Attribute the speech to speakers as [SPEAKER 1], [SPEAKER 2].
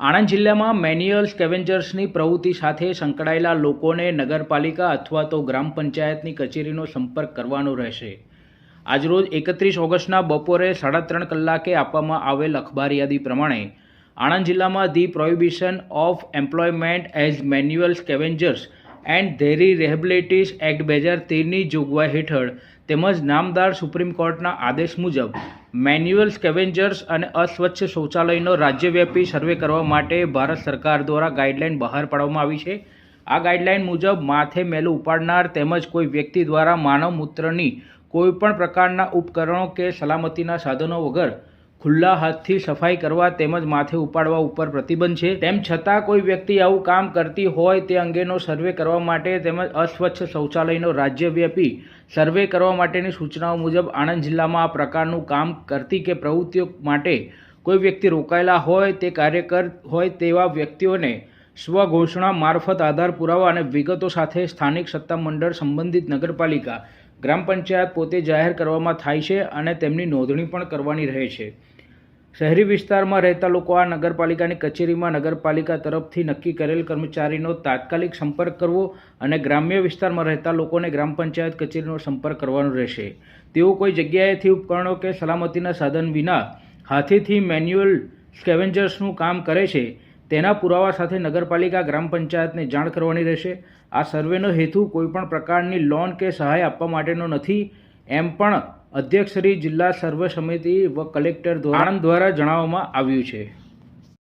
[SPEAKER 1] આણંદ જિલ્લામાં મેન્યુઅલ સ્કેવેન્જર્સની પ્રવૃત્તિ સાથે સંકળાયેલા લોકોને નગરપાલિકા અથવા તો ગ્રામ પંચાયતની કચેરીનો સંપર્ક કરવાનો રહેશે। આજરોજ 31 ઓગસ્ટના બપોરે 3:30 કલાકે આપવામાં આવેલ અખબાર યાદી પ્રમાણે આણંદ જિલ્લામાં the prohibition of employment as manual scavengers and their rehabilitation act 2013ની જોગવાઈ હેઠળ તેમજ નામદાર સુપ્રીમ કોર્ટના આદેશ મુજબ મેન્યુઅલ સ્કેવેન્જર્સ અને અસ્વચ્છ શૌચાલયનો રાજ્યવ્યાપી સર્વે કરવા માટે ભારત સરકાર દ્વારા ગાઈડલાઇન બહાર પાડવામાં આવી છે। આ ગાઈડલાઇન મુજબ માથે મેલું ઉપાડનાર તેમજ કોઈ વ્યક્તિ દ્વારા માનવ મૂત્રની કોઈપણ પ્રકારના ઉપકરણો કે સલામતીના સાધનો વગર ખુલ્લા હાથથી સફાઈ કરવા તેમજ માથે ઉપાડવા ઉપર પ્રતિબંધ છે। તેમ છતાં કોઈ વ્યક્તિ આવું કામ કરતી હોય તે અંગેનો સર્વે કરવા માટે તેમજ અસ્વચ્છ શૌચાલયનો રાજ્યવ્યાપી સર્વે કરવા માટેની સૂચનાઓ મુજબ આણંદ જિલ્લામાં આ પ્રકારનું કામ કરતી કે પ્રવૃત્તિઓ માટે કોઈ વ્યક્તિ રોકાયેલા હોય તે કાર્યકર હોય તેવા વ્યક્તિઓને સ્વઘોષણા મારફત આધાર પુરાવા અને વિગતો સાથે સ્થાનિક સત્તામંડળ સંબંધિત નગરપાલિકા ગ્રામ પંચાયત પોતે જાહેર કરવામાં થાય છે અને તેમની નોંધણી પણ કરવાની રહે છે। શહેરી વિસ્તારમાં રહેતા લોકો આ નગરપાલિકાની કચેરીમાં નગરપાલિકા તરફથી નક્કી કરેલ કર્મચારીનો તાત્કાલિક સંપર્ક કરવો અને ગ્રામ્ય વિસ્તારમાં રહેતા લોકોને ગ્રામ પંચાયત કચેરીનો સંપર્ક કરવાનો રહેશે। તેઓ કોઈ જગ્યાએથી ઉપકરણો કે સલામતીના સાધન વિના હાથેથી મેન્યુઅલ સ્કેવેન્જર્સનું કામ કરે છે તેના પુરાવા સાથે નગરપાલિકા ગ્રામ પંચાયતને જાણ કરવાની રહેશે। આ સર્વેનો હેતુ કોઈપણ પ્રકારની લોન કે સહાય આપવા માટેનો નથી એમ પણ અધ્યક્ષ શ્રી જિલ્લા સર્વે સમિતિ વ કલેક્ટર આણંદ દ્વારા જણાવવામાં આવ્યું છે।